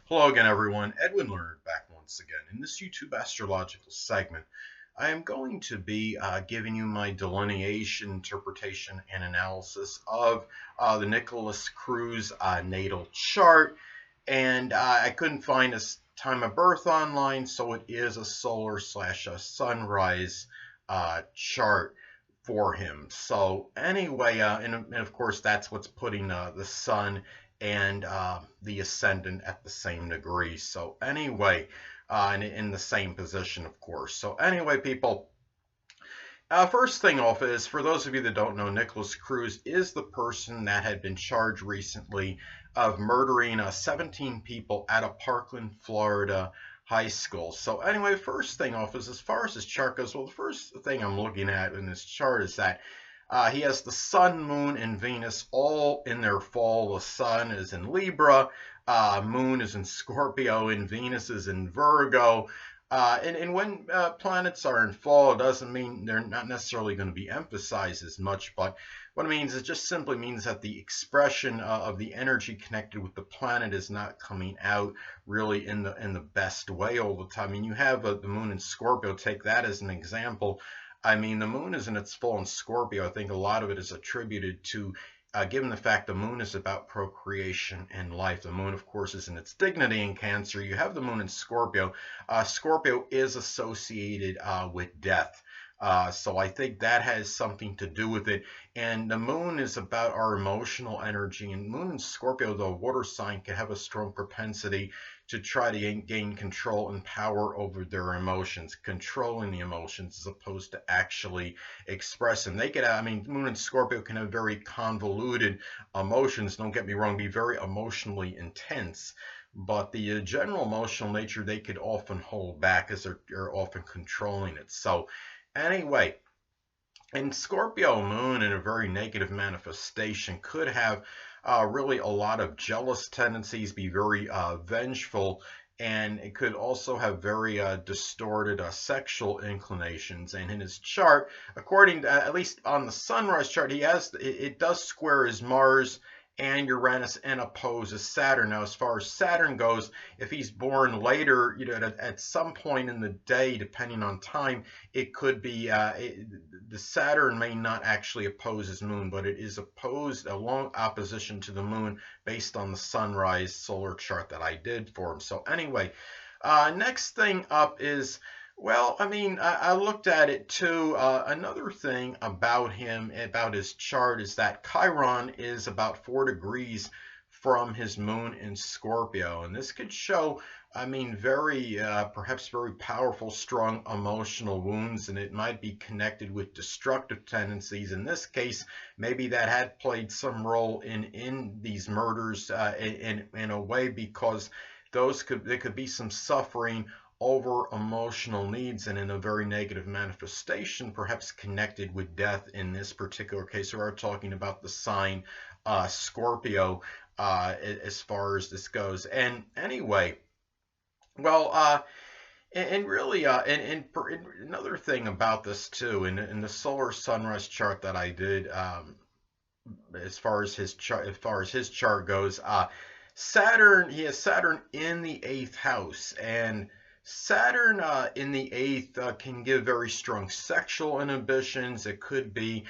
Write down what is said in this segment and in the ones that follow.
Hello again, everyone. Edwin Learnard back once again. In this YouTube astrological segment, I am going to be giving you my delineation, interpretation, and analysis of the Nikolas Cruz natal chart. And I couldn't find his time of birth online, so it is a solar slash a sunrise chart for him. So anyway, and of course that's what's putting the sun and the ascendant at the same degree. So anyway, in the same position, of course. So anyway, people, first thing off is, for those of you that don't know, Nikolas Cruz is the person that had been charged recently of murdering 17 people at a Parkland, Florida high school. So anyway, first thing off is, as far as his chart goes, well, the first thing I'm looking at in this chart is that he has the sun, moon, and Venus all in their fall. The sun is in Libra, moon is in Scorpio, and Venus is in Virgo. And when planets are in fall, it doesn't mean they're not necessarily going to be emphasized as much, but what it means, it just simply means that the expression of the energy connected with the planet is not coming out really in the best way all the time. I mean, you have the moon in Scorpio. Take that as an example. I mean, the moon is in its full in Scorpio. I think a lot of it is attributed to, given the fact the moon is about procreation and life. The moon, of course, is in its dignity in Cancer. You have the moon in Scorpio. Scorpio is associated with death. So I think that has something to do with it. And the moon is about our emotional energy. And moon in Scorpio, the water sign, can have a strong propensity to try to gain control and power over their emotions, controlling the emotions as opposed to actually express them. They could, I mean, moon in Scorpio can have very convoluted emotions. Don't get me wrong, be very emotionally intense. But the general emotional nature, they could often hold back as they're often controlling it. So anyway, and Scorpio moon in a very negative manifestation could have really a lot of jealous tendencies, be very vengeful, and it could also have very distorted sexual inclinations. And in his chart, according to, at least on the sunrise chart, he has, it does square his Mars and Uranus and opposes Saturn. Now, as far as Saturn goes, if he's born later, you know, at some point in the day, depending on time, it could be the Saturn may not actually oppose his moon, but it is opposed, a long opposition to the moon based on the sunrise solar chart that I did for him. So anyway, next thing up is, well, I mean, I looked at it too. Another thing about him, about his chart, is that Chiron is about 4 degrees from his moon in Scorpio. And this could show, I mean, very, perhaps very powerful, strong emotional wounds, and it might be connected with destructive tendencies. In this case, maybe that had played some role in these murders in a way, because there could be some suffering over emotional needs, and in a very negative manifestation, perhaps connected with death. In this particular case, we are talking about the sign Scorpio as far as this goes. And anyway, well, and really, and another thing about this too, in the solar sunrise chart that I did, as far as his chart goes, Saturn, he has Saturn in the 8th house, and Saturn in the 8th can give very strong sexual inhibitions. It could be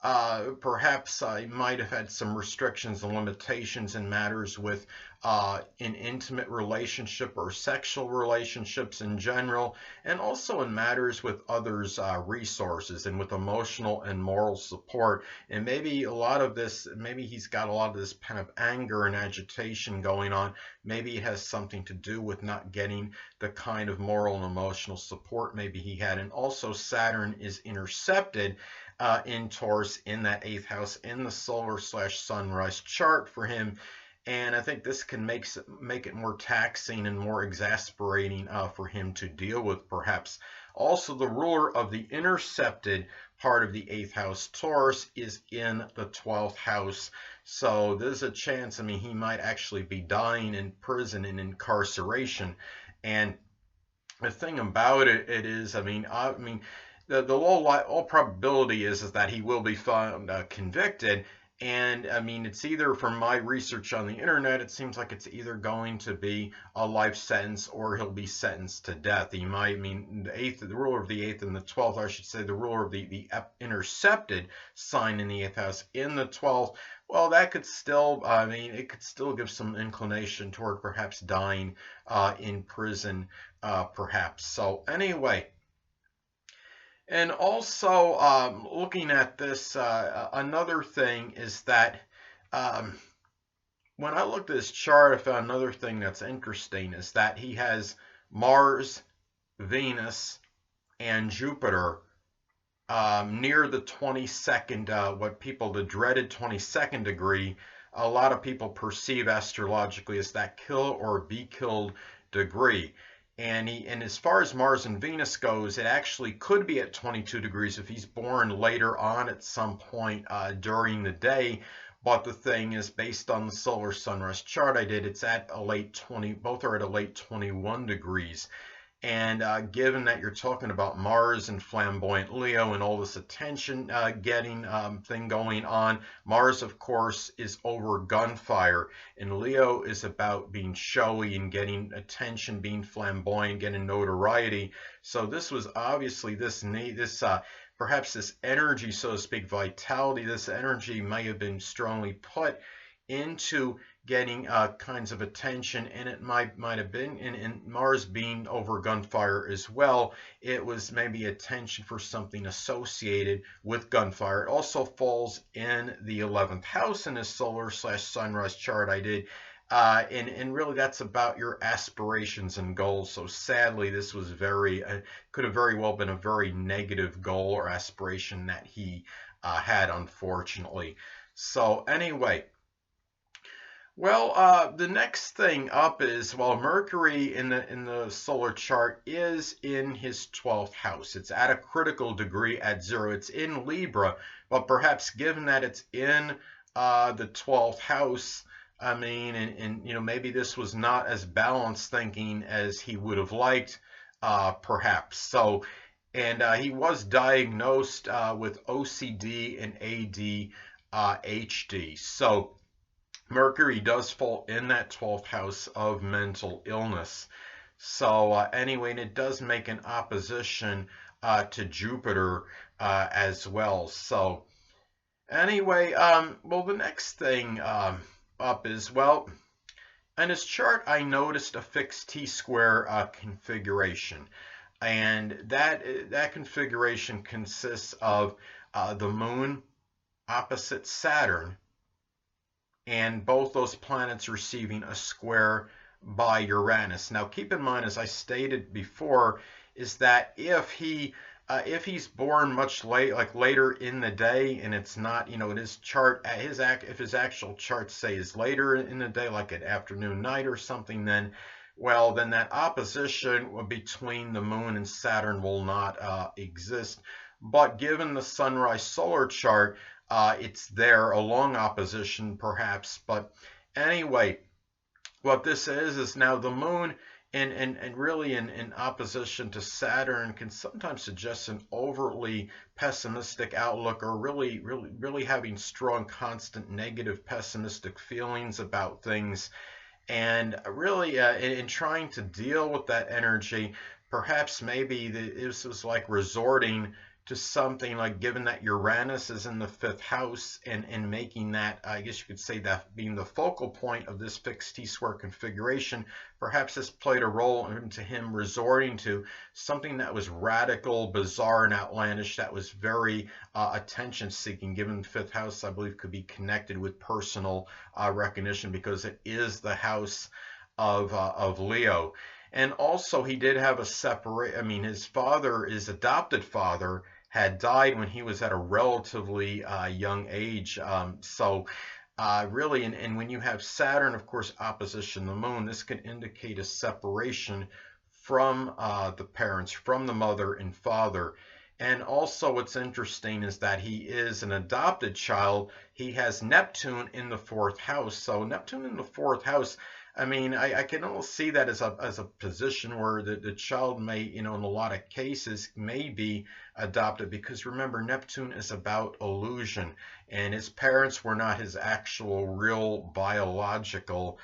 perhaps I might have had some restrictions and limitations in matters with an intimate relationship or sexual relationships in general, and also in matters with others' resources and with emotional and moral support. And maybe a lot of this, maybe he's got a lot of this kind of anger and agitation going on. Maybe it has something to do with not getting the kind of moral and emotional support maybe he had. And also Saturn is intercepted in Taurus in that 8th house in the solar slash sunrise chart for him. And I think this can make it more taxing and more exasperating for him to deal with, perhaps. Also, the ruler of the intercepted part of the 8th house, Taurus, is in the 12th house. So there's a chance, I mean, he might actually be dying in prison and incarceration. And the thing about it is, I mean, the all probability is that he will be found convicted, And I mean, it's either, from my research on the internet, it seems like it's either going to be a life sentence or he'll be sentenced to death. He might, I mean, the ruler of the eighth and the 12th, I should say, the ruler of the intercepted sign in the eighth house in the 12th. Well, that could still, I mean, it could still give some inclination toward perhaps dying in prison, perhaps. So anyway. And also, looking at this, another thing is that um, when I looked at his chart, I found another thing that's interesting is that he has Mars, Venus, and Jupiter near the 22nd, the dreaded 22nd degree. A lot of people perceive astrologically as that kill or be killed degree. And as far as Mars and Venus goes, it actually could be at 22 degrees if he's born later on at some point during the day. But the thing is, based on the solar sunrise chart I did, it's at a late 20, both are at a late 21 degrees. And given that you're talking about Mars and flamboyant Leo and all this attention getting thing going on, Mars, of course, is over gunfire, and Leo is about being showy and getting attention, being flamboyant, getting notoriety. So this was obviously perhaps this energy, so to speak, vitality. This energy may have been strongly put into getting kinds of attention, and it might have been in Mars being over gunfire as well. It was maybe attention for something associated with gunfire. It also falls in the 11th house in his solar/sunrise chart I did. And really that's about your aspirations and goals. So sadly, this was could have very well been a very negative goal or aspiration that he had, unfortunately. So anyway. Well, the next thing up is, well, Mercury in the solar chart is in his 12th house. It's at a critical degree at 0. It's in Libra, but perhaps given that it's in the 12th house, I mean, and you know, maybe this was not as balanced thinking as he would have liked, perhaps. So, and he was diagnosed with OCD and ADHD. So Mercury does fall in that 12th house of mental illness. So anyway, and it does make an opposition to Jupiter as well. So anyway, well, the next thing up is, well, in his chart, I noticed a fixed T-square configuration. And that configuration consists of the moon opposite Saturn, and both those planets receiving a square by Uranus. Now, keep in mind, as I stated before, is that if he's born much later in the day, and it's not, you know, in his chart, if his actual chart say is later in the day, like at afternoon, night, or something, then that opposition between the moon and Saturn will not exist. But given the sunrise solar chart, it's there, a long opposition perhaps. But anyway, what this is now the moon and really in opposition to Saturn can sometimes suggest an overtly pessimistic outlook, or really having strong, constant negative pessimistic feelings about things. And really in trying to deal with that energy, perhaps maybe this was like resorting to something like, given that Uranus is in the 5th house, and making that, I guess you could say, that being the focal point of this fixed T-square configuration, perhaps this played a role into him resorting to something that was radical, bizarre, and outlandish, that was very attention-seeking, given the 5th house, I believe, could be connected with personal recognition, because it is the house of Leo. And also, he did have his father, his adopted father, had died when he was at a relatively young age. Really, and when you have Saturn, of course, opposition the moon, this can indicate a separation from the parents, from the mother and father. And also what's interesting is that he is an adopted child. He has Neptune in the 4th house. So Neptune in the 4th house, I mean, I can almost see that as a position where the child may, in a lot of cases, may be adopted, because remember, Neptune is about illusion, and his parents were not his actual, real biological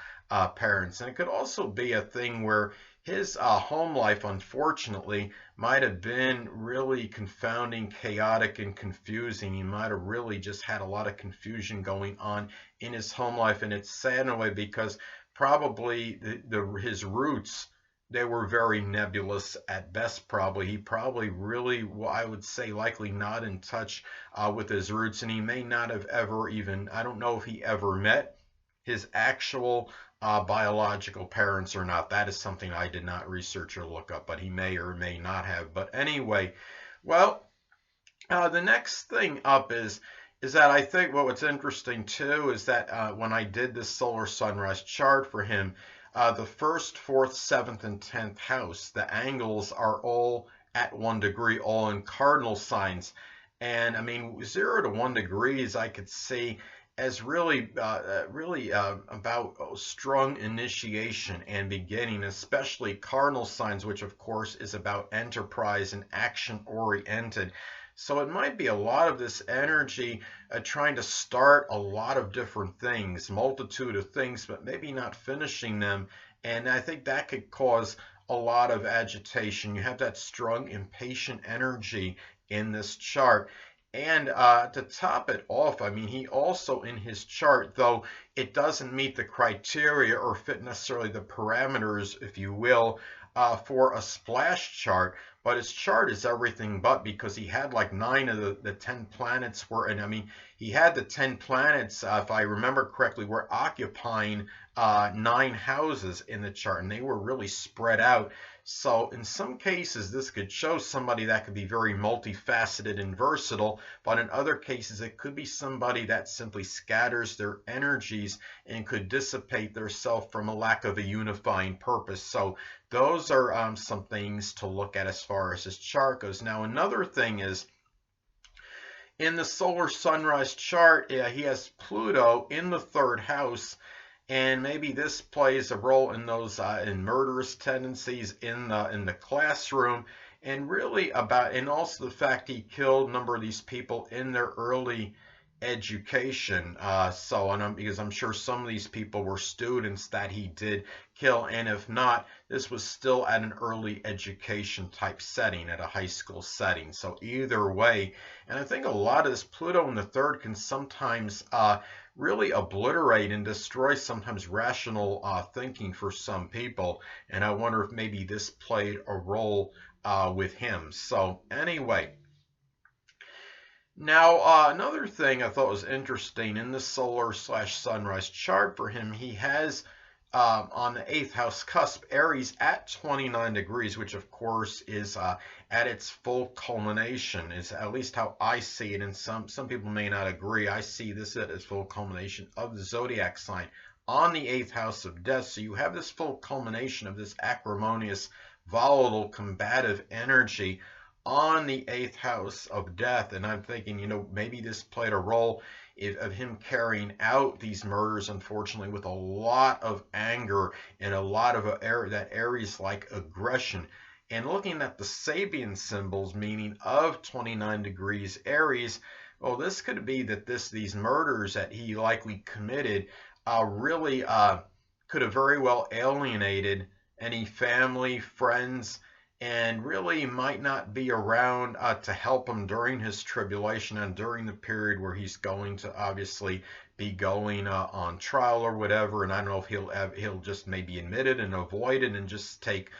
parents. And it could also be a thing where his home life, unfortunately, might have been really confounding, chaotic, and confusing. He might have really just had a lot of confusion going on in his home life, and it's sad in a way because probably his roots, they were very nebulous at best. Probably he probably really, well, I would say likely not in touch with his roots, and he may not have ever even, I don't know if he ever met his actual biological parents or not. That is something I did not research or look up, but he may or may not have. But anyway, well, the next thing up is that I think what's interesting too is that when I did this solar sunrise chart for him, the first, fourth, seventh, and 10th house, the angles are all at 1 degree, all in cardinal signs. And I mean, 0 to 1 degrees, I could see as really about strong initiation and beginning, especially cardinal signs, which of course is about enterprise and action oriented. So it might be a lot of this energy trying to start a lot of different things, multitude of things, but maybe not finishing them. And I think that could cause a lot of agitation. You have that strong, impatient energy in this chart. And to top it off, I mean, he also in his chart, though it doesn't meet the criteria or fit necessarily the parameters, if you will, for a splash chart, but his chart is everything but, because he had like 9 of the 10 planets were, and I mean, he had the 10 planets, if I remember correctly, were occupying 9 houses in the chart, and they were really spread out. So in some cases, this could show somebody that could be very multifaceted and versatile, but in other cases, it could be somebody that simply scatters their energies and could dissipate their self from a lack of a unifying purpose. So those are some things to look at as far as his chart goes. Now, another thing is, in the solar sunrise chart, he has Pluto in the 3rd house, and maybe this plays a role in those in murderous tendencies in the classroom, and really about, and also the fact he killed a number of these people in their early education. Because I'm sure some of these people were students that he did kill, and if not, this was still at an early education type setting, at a high school setting. So either way, and I think a lot of this Pluto in the 3rd can sometimes really obliterate and destroy sometimes rational thinking for some people, and I wonder if maybe this played a role with him. So anyway, now another thing I thought was interesting in the solar/sunrise chart for him, he has on the 8th house cusp Aries at 29 degrees, which of course is at its full culmination, is at least how I see it, and some people may not agree. I see this at its full culmination of the zodiac sign on the 8th house of death. So you have this full culmination of this acrimonious, volatile, combative energy on the 8th house of death, and I'm thinking, maybe this played a role of him carrying out these murders, unfortunately, with a lot of anger and a lot of that Aries-like aggression. And looking at the Sabian symbols, meaning of 29 degrees Aries, well, this could be that these murders that he likely committed really could have very well alienated any family, friends, and really might not be around to help him during his tribulation and during the period where he's going to obviously be going on trial or whatever. And I don't know if he'll just maybe admit it and avoid it and just take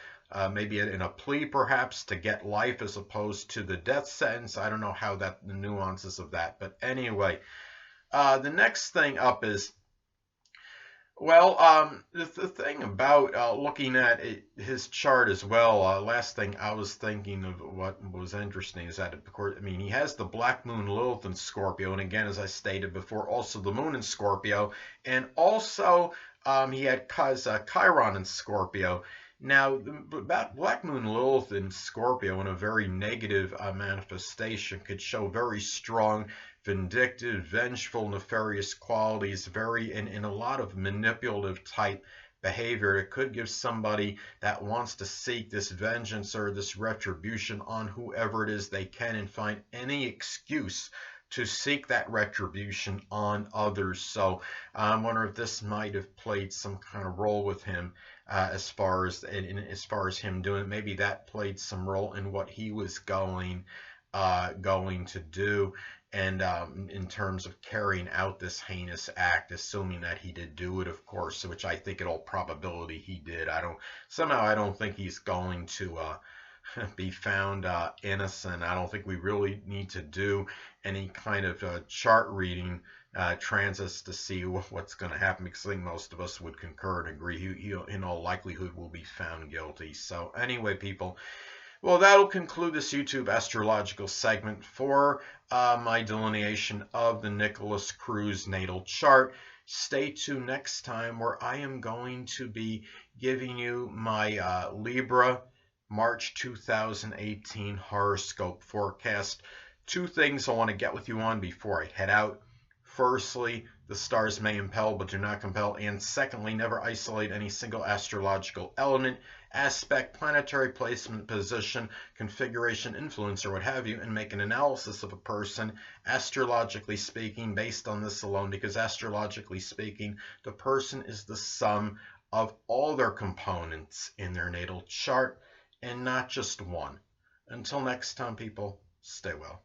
maybe in a plea perhaps to get life as opposed to the death sentence. I don't know how the nuances of that. But anyway, the next thing up is, well, the thing about looking at his chart as well, last thing I was thinking of what was interesting is that, of course, I mean, he has the black moon Lilith in Scorpio, and again, as I stated before, also the moon in Scorpio, and also he had Chiron in Scorpio. Now, black moon Lilith in Scorpio in a very negative manifestation could show very strong vindictive, vengeful, nefarious qualities, very in a lot of manipulative type behavior. It could give somebody that wants to seek this vengeance or this retribution on whoever it is they can and find any excuse to seek that retribution on others. So I wonder if this might have played some kind of role with him as far as him doing it. Maybe that played some role in what he was going to do, and in terms of carrying out this heinous act, assuming that he did do it, of course, which I think in all probability he did. I don't think he's going to be found innocent. I don't think we really need to do any kind of chart reading transits to see what's going to happen, because I think most of us would concur and agree he in all likelihood will be found guilty. So anyway, people, well, that'll conclude this YouTube astrological segment for my delineation of the Nikolas Cruz natal chart. Stay tuned next time, where I am going to be giving you my Libra March 2018 horoscope forecast. Two things I want to get with you on before I head out. Firstly, the stars may impel but do not compel. And secondly, never isolate any single astrological element, aspect, planetary placement, position, configuration, influence, or what have you, and make an analysis of a person, astrologically speaking, based on this alone, because astrologically speaking, the person is the sum of all their components in their natal chart, and not just one. Until next time, people, stay well.